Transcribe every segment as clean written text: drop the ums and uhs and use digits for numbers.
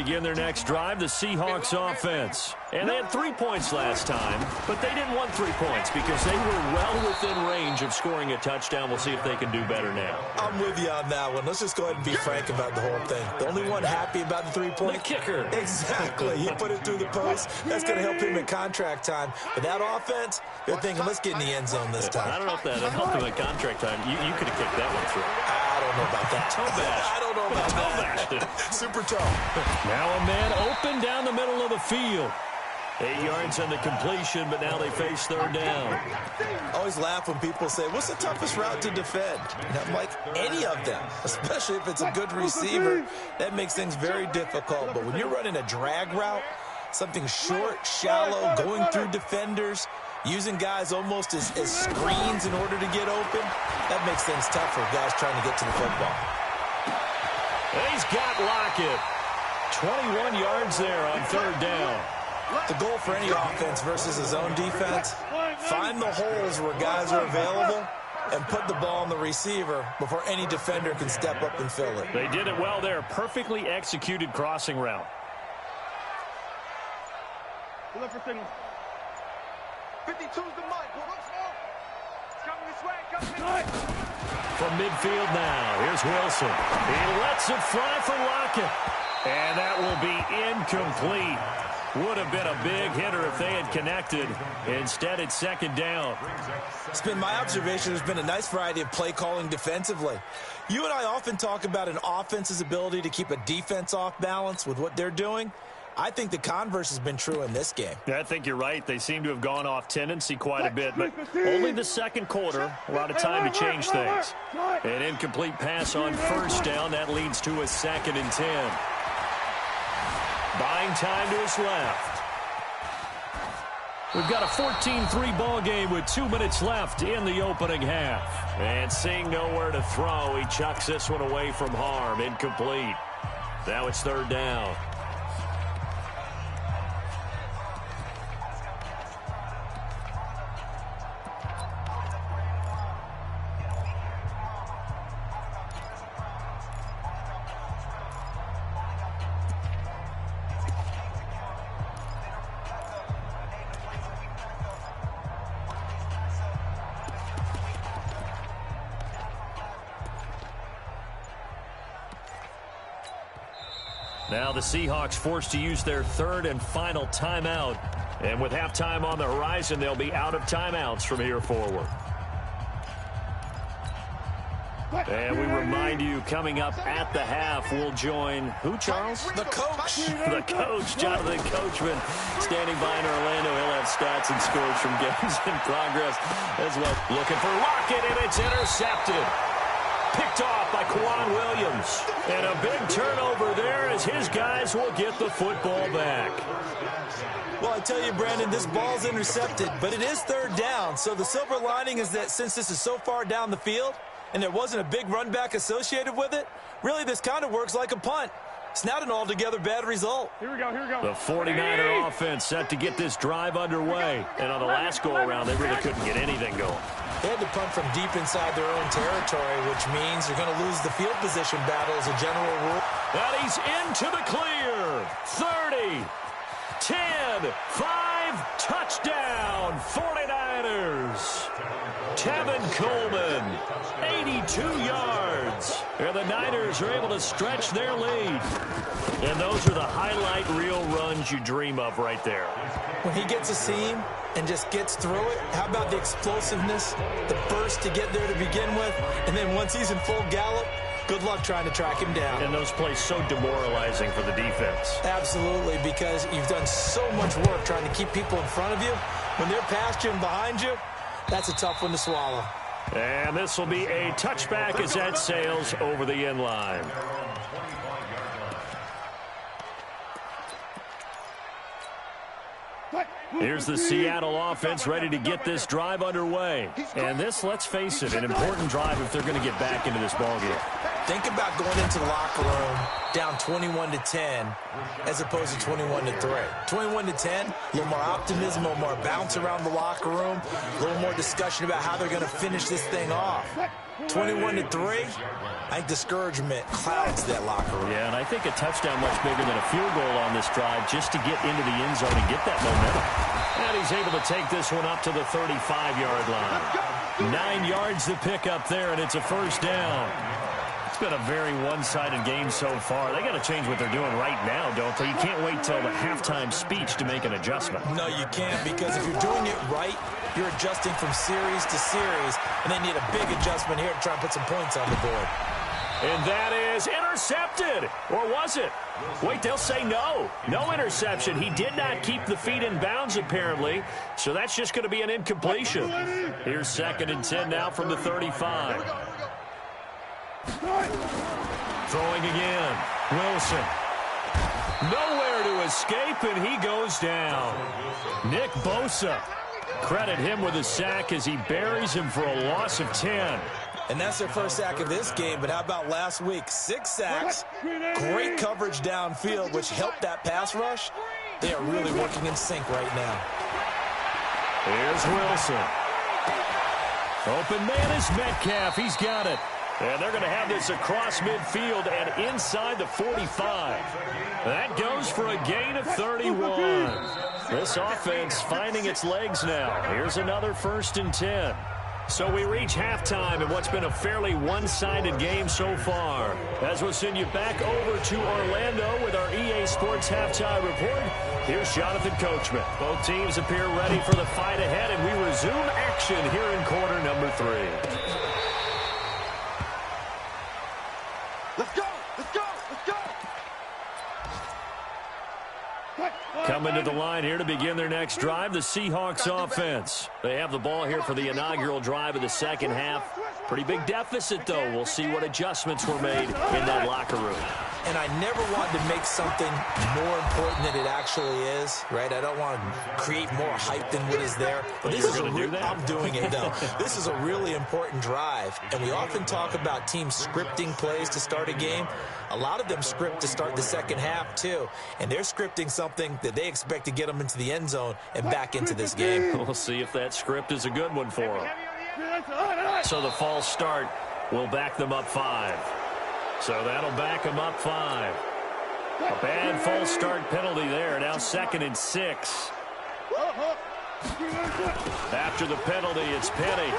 begin their next drive, the Seahawks offense. And they had 3 points last time, but they didn't want 3 points because they were well within range of scoring a touchdown. We'll see if they can do better now. I'm with you on that one. Let's just go ahead and be frank about the whole thing. The only one happy about the 3-point? The kicker. Exactly. He put it through the post. That's going to help him in contract time. But that offense, they're thinking, let's get in the end zone this time. I don't know if that helped him in contract time. You could have kicked that one through. I don't know about that. Toe bash. I don't know about that. Super toe. Now a man open down the middle of the field. 8 yards on the completion, but now they face third down. I always laugh when people say, what's the toughest route to defend? And I'm like, any of them, especially if it's a good receiver. That makes things very difficult. But when you're running a drag route, something short, shallow, going through defenders, using guys almost as screens in order to get open, that makes things tough for guys trying to get to the football. He's got Lockett. 21 yards there on third down. The goal for any offense versus his own defense, find the holes where guys are available and put the ball on the receiver before any defender can step up and fill it. They did it well there. Perfectly executed crossing route. Look for signal. 52's the mic. It's coming this way. Coming this way. From midfield now, here's Wilson. He lets it fly for Lockett. And that will be incomplete. Would have been a big hitter if they had connected. Instead, it's second down. It's been my observation there's been a nice variety of play calling defensively. You and I often talk about an offense's ability to keep a defense off balance with what they're doing. I think the converse has been true in this game. Yeah, I think you're right. They seem to have gone off tendency quite a bit, but only the second quarter. A lot of time to change things. An incomplete pass on first down. That leads to a 2nd and 10. Buying time to his left. We've got a 14-3 ball game with 2 minutes left in the opening half. And seeing nowhere to throw, he chucks this one away from harm. Incomplete. Now it's third down. Now the Seahawks forced to use their third and final timeout. And with halftime on the horizon, they'll be out of timeouts from here forward. And we remind you, coming up at the half, we'll join who, Charles? The coach. The coach, Jonathan Coachman, standing by in Orlando. He'll have stats and scores from games in progress as well. Looking for Lockett, and it's intercepted. Picked off by Quan Williams. And a big turnover there as his guys will get the football back. Well, I tell you, Brandon, this ball's intercepted, but it is third down. So the silver lining is that since this is so far down the field and there wasn't a big run back associated with it, really this kind of works like a punt. It's not an altogether bad result. Here we go, here we go. The 49er offense set to get this drive underway. And on the last go-around, they really couldn't get anything going. They had to punt from deep inside their own territory, which means they're going to lose the field position battle as a general rule. And he's into the clear. 30, 10, 5, touchdown, 49ers. Tevin Coleman, 82 yards. And the Niners are able to stretch their lead. And those are the highlight reel runs you dream of right there. When he gets a seam and just gets through it, how about the explosiveness, the burst to get there to begin with, and then once he's in full gallop, good luck trying to track him down. And those plays so demoralizing for the defense. Absolutely, because you've done so much work trying to keep people in front of you. When they're past you and behind you, that's a tough one to swallow. And this will be a touchback as that sails over the end line. Here's the Seattle offense ready to get this drive underway. And this, let's face it, an important drive if they're going to get back into this ballgame. Think about going into the locker room down 21-10 as opposed to 21-3. 21-10, a little more optimism, a little more bounce around the locker room, a little more discussion about how they're going to finish this thing off. 21-3, I think discouragement clouds that locker room. Yeah, and I think a touchdown much bigger than a field goal on this drive just to get into the end zone and get that momentum. And he's able to take this one up to the 35-yard line. 9 yards to pick up there, and it's a first down. It's been a very one-sided game so far. They got to change what they're doing right now, don't they? You can't wait till the halftime speech to make an adjustment. No, you can't, because if you're doing it right, you're adjusting from series to series, and they need a big adjustment here to try and put some points on the board. And that is intercepted. Or was it? Wait, they'll say no. No interception. He did not keep the feet in bounds, apparently. So that's just going to be an incompletion. Here's 2nd and 10 now from the 35. Throwing again. Wilson. Nowhere to escape, and he goes down. Nick Bosa. Credit him with a sack as he buries him for a loss of 10. And that's their first sack of this game, but how about last week? 6 sacks, great coverage downfield, which helped that pass rush. They are really working in sync right now. Here's Wilson. Open man is Metcalf. He's got it. And they're going to have this across midfield and inside the 45. That goes for a gain of 31. This offense finding its legs now. Here's another 1st and 10. So we reach halftime in what's been a fairly one-sided game so far. As we'll send you back over to Orlando with our EA Sports Halftime Report, here's Jonathan Coachman. Both teams appear ready for the fight ahead, and we resume action here in quarter number 3. Let's go! Let's go! Let's go! Coming to the line here to begin their next drive, the Seahawks offense. They have the ball here for the inaugural drive of the second half. Pretty big deficit, though. We'll see what adjustments were made in that locker room. And I never wanted to make something more important than it actually is, right? I don't want to create more hype than what is there. But this is I'm doing it, though. This is a really important drive. And we often talk about teams scripting plays to start a game. A lot of them script to start the second half, too. And they're scripting something that they expect to get them into the end zone and back into this game. We'll see if that script is a good one for them. So the false start will back them up 5. So that'll back them up 5. A bad false start penalty there. Now 2nd and 6. After the penalty, it's Penny.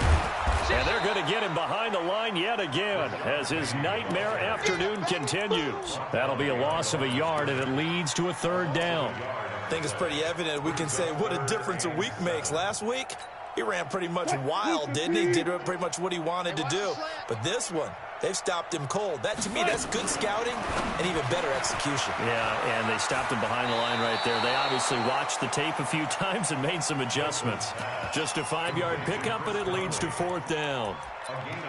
And they're going to get him behind the line yet again as his nightmare afternoon continues. That'll be a loss of a yard, and it leads to a 3rd down. I think it's pretty evident. We can say what a difference a week makes. Last week, he ran pretty much wild, didn't he? Did pretty much what he wanted to do. But this one, they've stopped him cold. That, to me, that's good scouting and even better execution. Yeah, and they stopped him behind the line right there. They obviously watched the tape a few times and made some adjustments. Just a 5-yard pickup, and it leads to 4th down.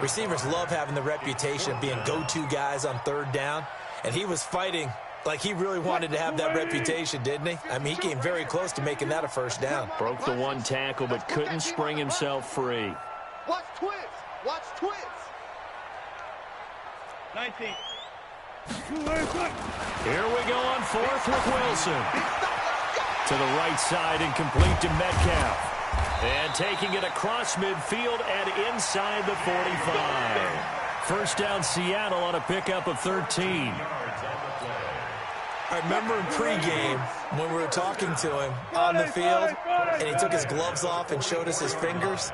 Receivers love having the reputation of being go-to guys on 3rd down, and he was fighting like he really wanted to have that reputation, didn't he? I mean, he came very close to making that a 1st down. Broke the 1 tackle, but couldn't spring himself free. Watch twins! Watch twins! 19. Here we go on 4th with Wilson. To the right side and complete to Metcalf. And taking it across midfield and inside the 45. 1st down Seattle on a pickup of 13. I remember in pregame when we were talking to him on the field, and he took his gloves off and showed us his fingers.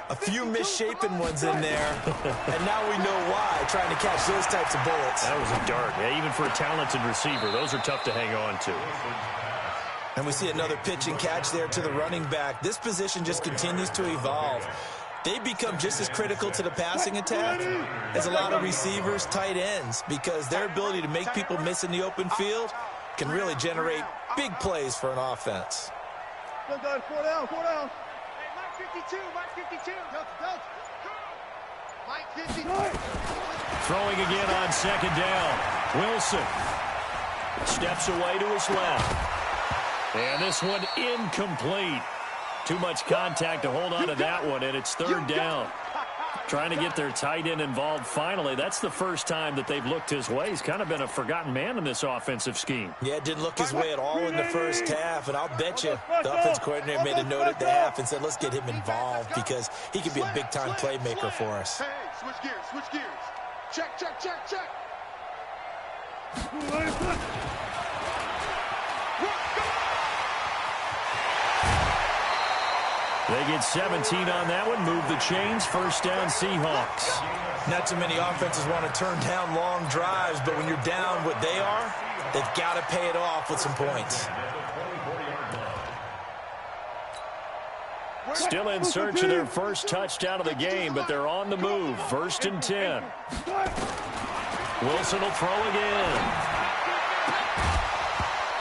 A few misshapen ones in there, and now we know why, trying to catch those types of bullets. That was a dart. Yeah, even for a talented receiver, those are tough to hang on to. And we see another pitch and catch there to the running back. This position just continues to evolve. They become just as critical to the passing attack as a lot of receivers, tight ends, because their ability to make people miss in the open field can really generate big plays for an offense. 4 down, 4 down. Hey, Mike 52, Mike 52. Mike 52. Throwing again on 2nd down. Wilson steps away to his left. And this one incomplete. Too much contact to hold on to that one, and it's 3rd down. Trying to get their tight end involved finally. That's the first time that they've looked his way. He's kind of been a forgotten man in this offensive scheme. Yeah, it didn't look his way at all in the first half, and I'll bet you the offense coordinator made a note at the half and said, let's get him involved because he could be a big-time playmaker for us. Hey, switch gears. Check. They get 17 on that one, move the chains, first down Seahawks. Not too many offenses want to turn down long drives, but when you're down what they are, they've got to pay it off with some points. Still in search of their first touchdown of the game, but they're on the move. First and 10. Wilson will throw again.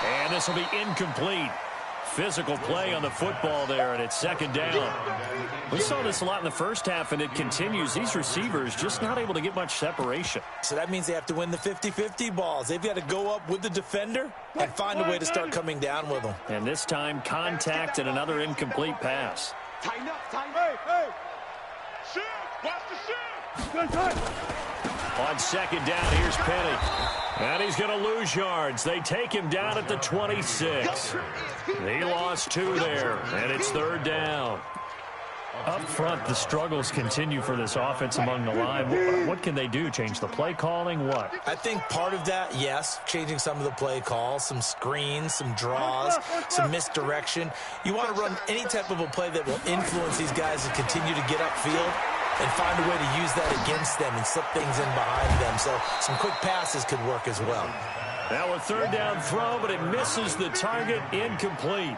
And this will be incomplete. Physical play on the football there, and it's second down. We saw this a lot in the first half, and it continues. These receivers just not able to get much separation. So that means they have to win the 50-50 balls. They've got to go up with the defender and find a way to start coming down with them. And this time, contact and another incomplete pass. Tighten up. Hey. Shoot. Watch the shoot. On second down, here's Penny. And he's going to lose yards. They take him down at the 26. He lost 2 there, and it's third down. Up front, the struggles continue for this offense among the line. What can they do? Change the play calling? What? I think part of that, yes, changing some of the play calls, some screens, some draws, some misdirection. You want to run any type of a play that will influence these guys to continue to get upfield and find a way to use that against them and slip things in behind them. So some quick passes could work as well. Now a third down throw, but it misses the target, incomplete.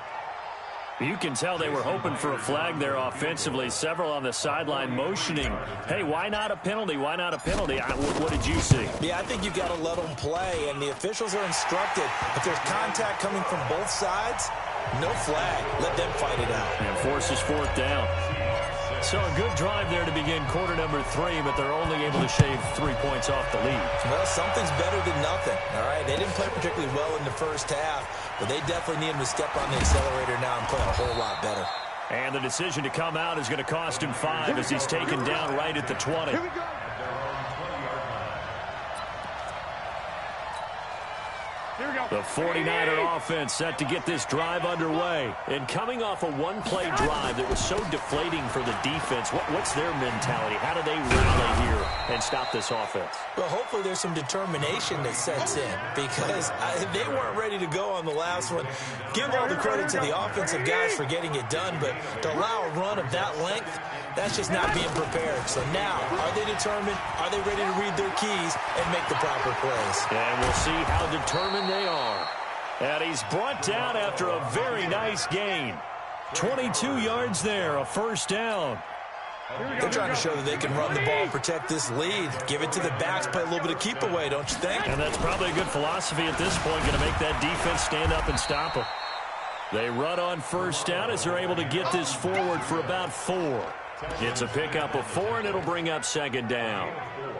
You can tell they were hoping for a flag there offensively. Several on the sideline motioning, hey, why not a penalty? Why not a penalty? What did you see? Yeah, I think you got to let them play, and the officials are instructed. If there's contact coming from both sides, no flag. Let them fight it out. And forces fourth down. So a good drive there to begin quarter number 3, but they're only able to shave 3 points off the lead. Well, something's better than nothing, all right? They didn't play particularly well in the first half, but they definitely need him to step on the accelerator now and play a whole lot better. And the decision to come out is going to cost him 5 as he's taken down right at the 20. Here we go. The 49er offense set to get this drive underway. And coming off a one-play drive that was so deflating for the defense, what's their mentality? How do they rally here and stop this offense? Well, hopefully there's some determination that sets in because they weren't ready to go on the last one. Give all the credit to the offensive guys for getting it done, but to allow a run of that length, that's just not being prepared. So now, are they determined? Are they ready to read their keys and make the proper plays? And we'll see how determined they are. And he's brought down after a very nice gain. 22 yards there, a first down. They're trying to show that they can run the ball and protect this lead. Give it to the backs, play a little bit of keep away, don't you think? And that's probably a good philosophy at this point, going to make that defense stand up and stop them. They run on first down as they're able to get this forward for about 4. It's a pickup of 4, and it'll bring up second down.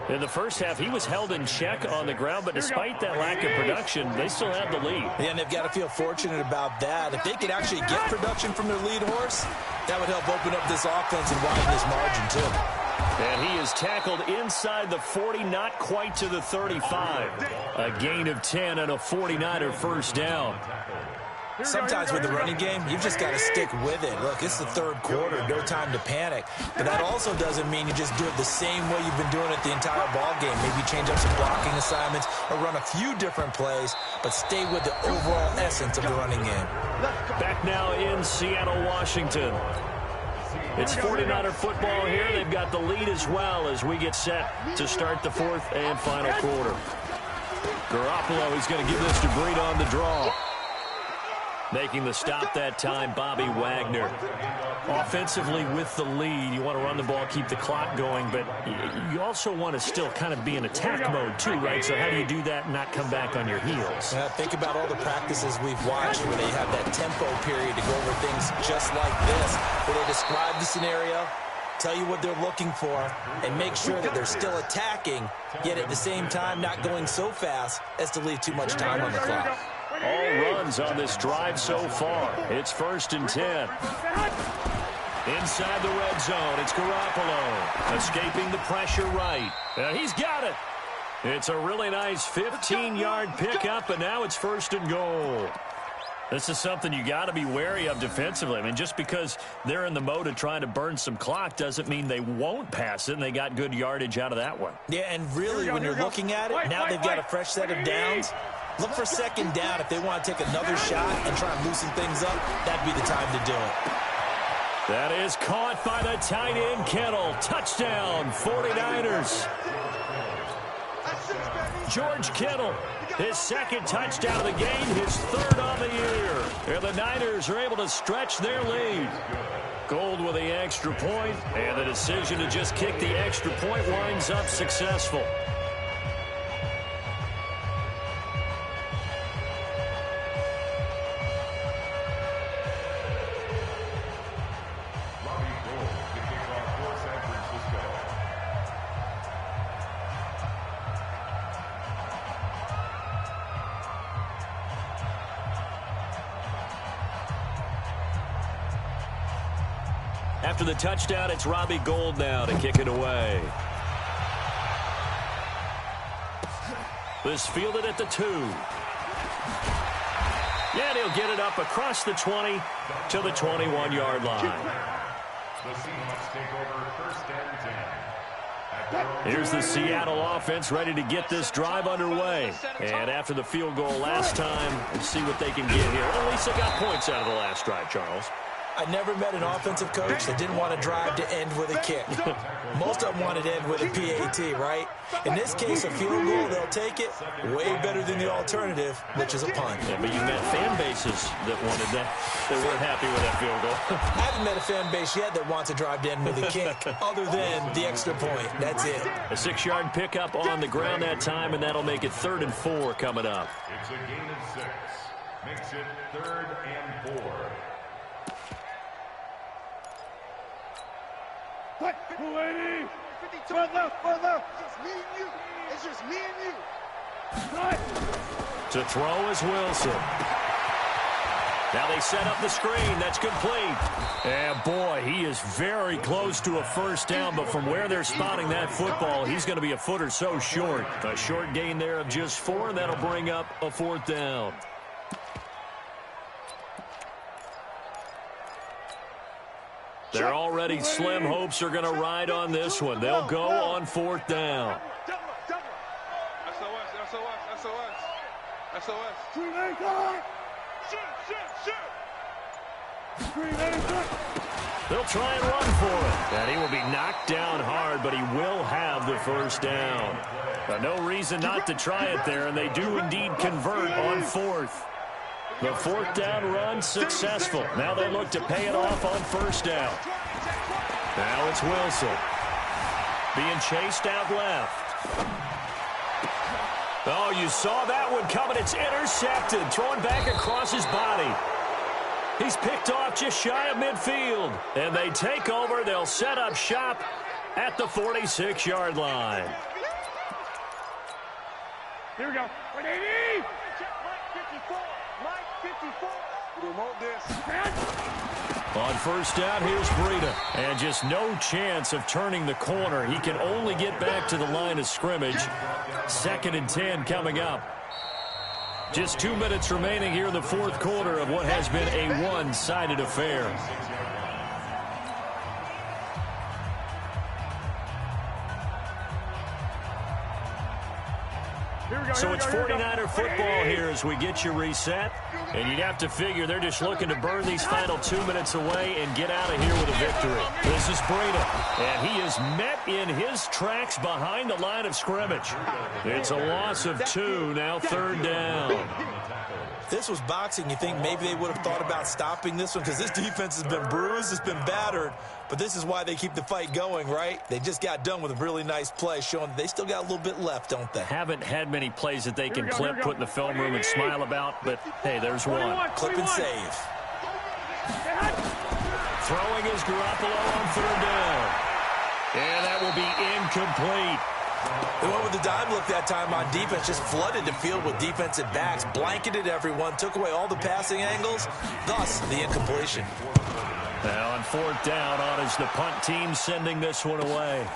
In the first half, he was held in check on the ground, but despite that lack of production, they still have the lead. Yeah, and they've got to feel fortunate about that. If they could actually get production from their lead horse, that would help open up this offense and widen this margin, too. And he is tackled inside the 40, not quite to the 35. A gain of 10 and a 49er first down. Sometimes with the running game, you've just got to stick with it. Look, it's the third quarter, no time to panic. But that also doesn't mean you just do it the same way you've been doing it the entire ball game. Maybe change up some blocking assignments or run a few different plays, but stay with the overall essence of the running game. Back now in Seattle, Washington. It's 49er football here. They've got the lead as well as we get set to start the fourth and final quarter. Garoppolo is going to give this to Breida on the draw. Making the stop that time, Bobby Wagner. Offensively with the lead, you want to run the ball, keep the clock going, but you also want to still kind of be in attack mode too, right? So how do you do that and not come back on your heels? Think about all the practices we've watched where they have that tempo period to go over things just like this, where they describe the scenario, tell you what they're looking for, and make sure that they're still attacking, yet at the same time not going so fast as to leave too much time on the clock. All runs on this drive so far. It's first and 10. Inside the red zone, it's Garoppolo. Escaping the pressure right. He's got it. It's a really nice 15-yard pickup, and now it's 1st and goal. This is something you got to be wary of defensively. I mean, just because they're in the mode of trying to burn some clock doesn't mean they won't pass it, and they got good yardage out of that one. Yeah, and really, when you're looking at it, now they've got a fresh set of downs. Look for 2nd down. If they want to take another shot and try and loosen things up, that'd be the time to do it. That is caught by the tight end, Kittle. Touchdown, 49ers. George Kittle, his 2nd touchdown of the game, his 3rd on the year. And the Niners are able to stretch their lead. Gold with the extra point, and the decision to just kick the extra point winds up successful. After the touchdown, it's Robbie Gould now to kick it away. This fielded at the 2. Yeah, he'll get it up across the 20 to the 21-yard line. Here's the Seattle offense ready to get this drive underway. And after the field goal last time, we'll see what they can get here. At least they got points out of the last drive, Charles. I never met an offensive coach that didn't want to drive to end with a kick. Most of them wanted to end with a PAT, right? In this case, a field goal, they'll take it. Way better than the alternative, which is a punt. Yeah, but you met fan bases that wanted that. They weren't happy with that field goal. I haven't met a fan base yet that wants to drive to end with a kick, other than the extra point. That's it. A 6-yard pickup on the ground that time, and that'll make it 3rd and 4 coming up. It's a gain of 6. Makes it 3rd and 4. What? 280. 52. Further. It's me and you. It's just me and you. What? To throw is Wilson. Now they set up the screen. That's complete. And boy, he is very close to a 1st down, but from where they're spotting that football, he's going to be a foot or so short. A short gain there of just 4, and that'll bring up a 4th down. They're already slim hopes are going to ride on this one. They'll go on 4th down. SOS. They'll try and run for it. And he will be knocked down hard, but he will have the 1st down. But no reason not to try it there, and they do indeed convert on 4th. The 4th down run successful. Now they look to pay it off on 1st down. Now it's Wilson. Being chased out left. Oh, you saw that one coming. It's intercepted. Throwing back across his body. He's picked off just shy of midfield. And they take over. They'll set up shop at the 46-yard line. Here we go. 180. Mike 54. Remote this. On 1st down, here's Breida. And just no chance of turning the corner. He can only get back to the line of scrimmage. 2nd and 10 coming up. Just 2 minutes remaining here in the 4th quarter of what has been a one-sided affair. So it's 49er football here as we get you reset. And you'd have to figure they're just looking to burn these final 2 minutes away and get out of here with a victory. This is Breida, and he is met in his tracks behind the line of scrimmage. It's a loss of 2, now 3rd down. This was boxing. You think maybe they would have thought about stopping this one because this defense has been bruised, it's been battered, but this is why they keep the fight going, right? They just got done with a really nice play showing that they still got a little bit left, don't they? Haven't had many plays that they can clip, put in the film room and smile about, but hey, there's one. Clip and save. Throwing is Garoppolo on 3rd down. And that will be incomplete. They went with the dime look that time on defense, just flooded the field with defensive backs, blanketed everyone, took away all the passing angles, thus the incompletion. Now on 4th down, on is the punt team sending this one away.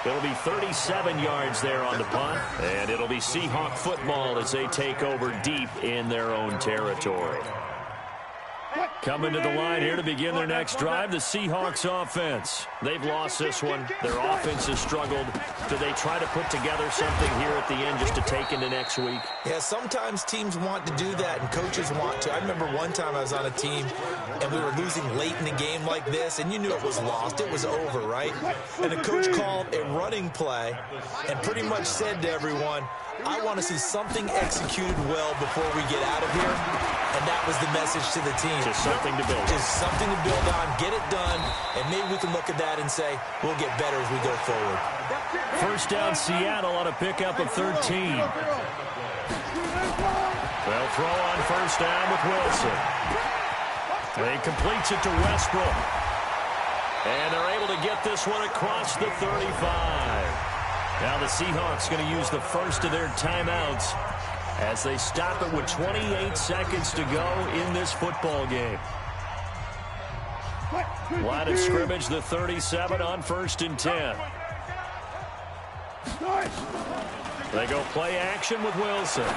It'll be 37 yards there on the punt, and it'll be Seahawk football as they take over deep in their own territory. Coming to the line here to begin their next drive, the Seahawks offense. They've lost this one. Their offense has struggled. Do they try to put together something here at the end just to take into next week? Yeah, sometimes teams want to do that and coaches want to. I remember one time I was on a team and we were losing late in the game like this, and you knew it was lost. It was over, right? And the coach called a running play and pretty much said to everyone, I want to see something executed well before we get out of here. And that was the message to the team. Just something to build on. Just something to build on, get it done, and maybe we can look at that and say, we'll get better as we go forward. First down, Seattle on a pickup of 13. They'll throw on first down with Wilson. He completes it to Westbrook. And they're able to get this one across the 35. Now the Seahawks going to use the first of their timeouts as they stop it with 28 seconds to go in this football game. Line of scrimmage, the 37 on 1st and 10. They go play action with Wilson.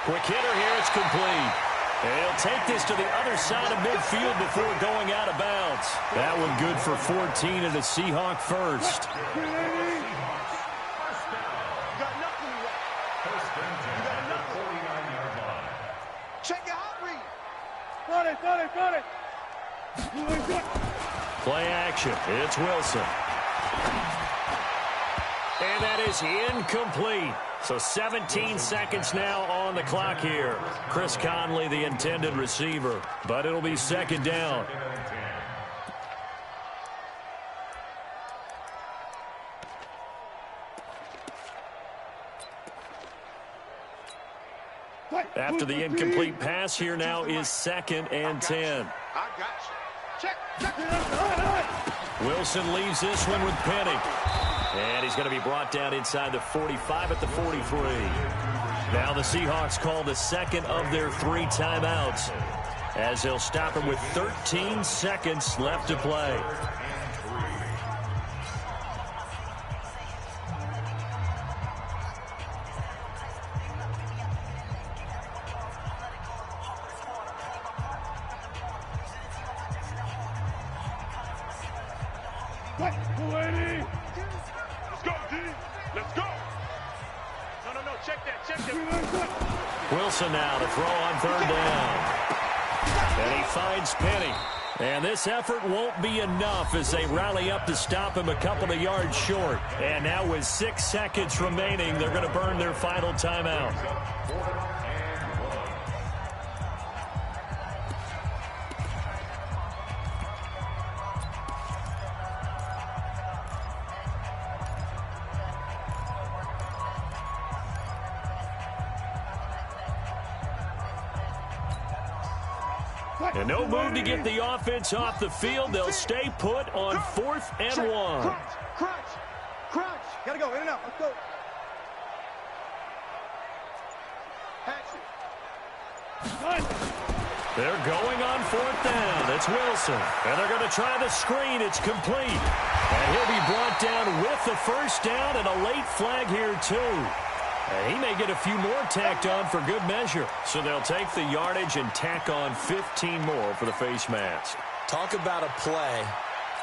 Quick hitter here, it's complete. And he'll take this to the other side of midfield before going out of bounds. That one good for 14 and a Seahawk first. Check your hot read. Got it. Play action. It's Wilson. And that is incomplete. So 17 seconds now on the clock here. Chris Conley, the intended receiver. But it'll be 2nd down. After the incomplete pass, here now is 2nd and 10. I got you. Check. Wilson leaves this one with Penny. And he's going to be brought down inside the 45 at the 43. Now the Seahawks call the second of their 3 timeouts as they'll stop him with 13 seconds left to play. Wilson now to throw on 3rd down. And he finds Penny. And this effort won't be enough as they rally up to stop him a couple of yards short. And now with 6 seconds remaining, they're going to burn their final timeout. And no move to get the offense off the field. They'll stay put on 4th and 1. Crunch. Gotta go. In and out. Let's go. They're going on 4th down. It's Wilson. And they're going to try the screen. It's complete. And he'll be brought down with the first down and a late flag here, too. And he may get a few more tacked on for good measure. So they'll take the yardage and tack on 15 more for the face mask. Talk about a play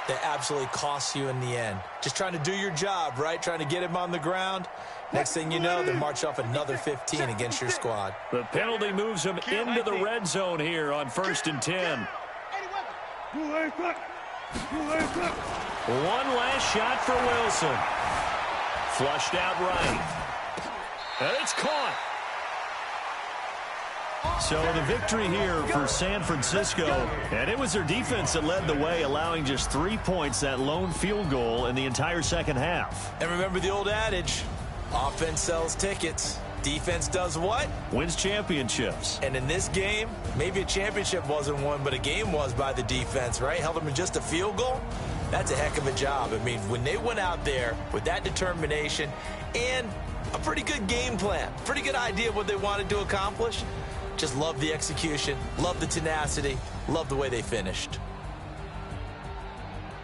that absolutely costs you in the end. Just trying to do your job, right? Trying to get him on the ground. Next thing you know, they march off another 15 against your squad. The penalty moves him into the red zone here on 1st and 10. One last shot for Wilson. Flushed out right. And it's caught. So the victory here for San Francisco, and it was their defense that led the way, allowing just 3 points, that lone field goal in the entire second half. And remember the old adage, offense sells tickets. Defense does what? Wins championships. And in this game, maybe a championship wasn't won, but a game was by the defense, right? Held them in just a field goal. That's a heck of a job. I mean, when they went out there with that determination and a pretty good game plan, pretty good idea of what they wanted to accomplish, Just love the execution, love the tenacity, love the way they finished.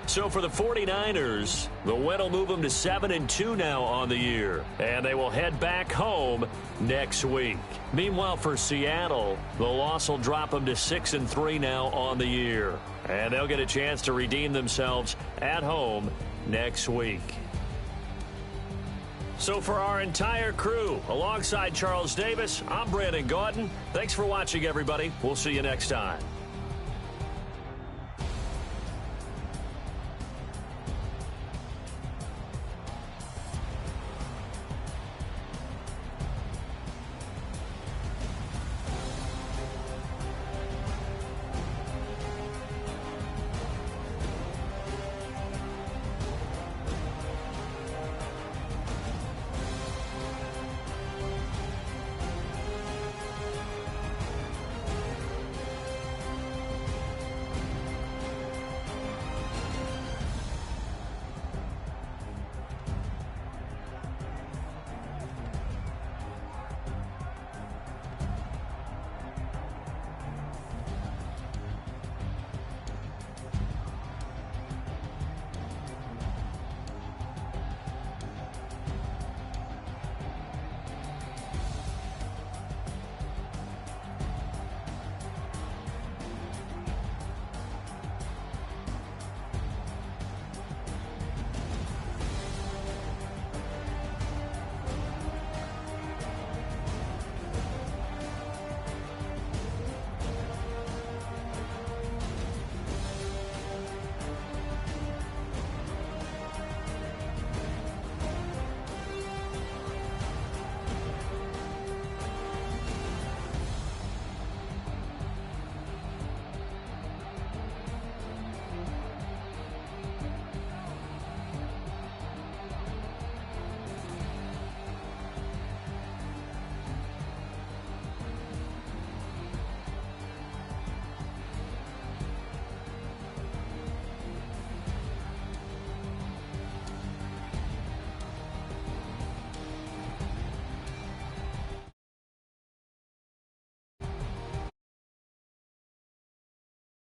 So for the 49ers, the win will move them to 7-2 now on the year, and they will head back home next week. Meanwhile, for Seattle, the loss will drop them to 6-3 now on the year, and they'll get a chance to redeem themselves at home next week. So for our entire crew, alongside Charles Davis, I'm Brandon Gaudin. Thanks for watching, everybody. We'll see you next time.